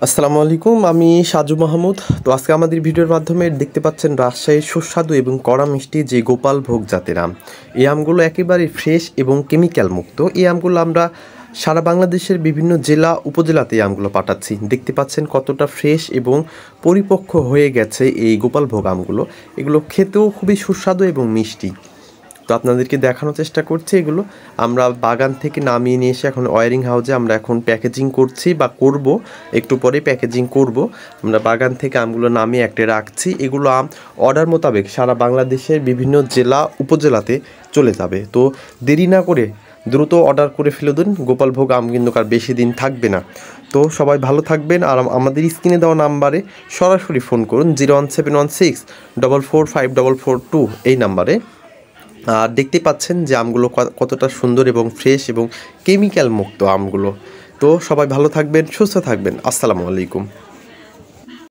আসসালামু আলাইকুম, আমি সাজু মাহমুদ। তো আজকে আমাদের ভিডিওর মাধ্যমে দেখতে পাচ্ছেন রাজশাহীর সুস্বাদু এবং কড়া মিষ্টি যে গোপাল ভোগ জাতের আম। এই আমগুলো একেবারে ফ্রেশ এবং কেমিক্যাল মুক্ত। এই আমগুলো আমরা সারা বাংলাদেশের বিভিন্ন জেলা উপজেলাতে এই আমগুলো পাঠাচ্ছি। দেখতে পাচ্ছেন কতটা ফ্রেশ এবং পরিপক্ক হয়ে গেছে এই গোপাল ভোগ আমগুলো। এগুলো খেতেও খুবই সুস্বাদু এবং মিষ্টি। তো আপনাদেরকে দেখানোর চেষ্টা করছি এগুলো আমরা বাগান থেকে নামিয়ে নিয়ে এসে এখন ওয়ারিং হাউসে আমরা এখন প্যাকেজিং করছি বা করব, একটু পরে প্যাকেজিং করব। আমরা বাগান থেকে আমগুলো নামিয়ে একটা রাখছি। এগুলো আম অর্ডার মোতাবেক সারা বাংলাদেশের বিভিন্ন জেলা উপজেলাতে চলে যাবে। তো দেরি না করে দ্রুত অর্ডার করে ফেলে দিন। গোপাল ভোগ আম কিন্তু আর বেশি দিন থাকবে না। তো সবাই ভালো থাকবেন। আর আমাদের স্ক্রিনে দেওয়া নাম্বারে সরাসরি ফোন করুন 01716445442 এই নাম্বারে। আর দেখতে পাচ্ছেন যে আমগুলো কতটা সুন্দর এবং ফ্রেশ এবং কেমিক্যাল মুক্ত আমগুলো। তো সবাই ভালো থাকবেন, সুস্থ থাকবেন। আসসালামু আলাইকুম।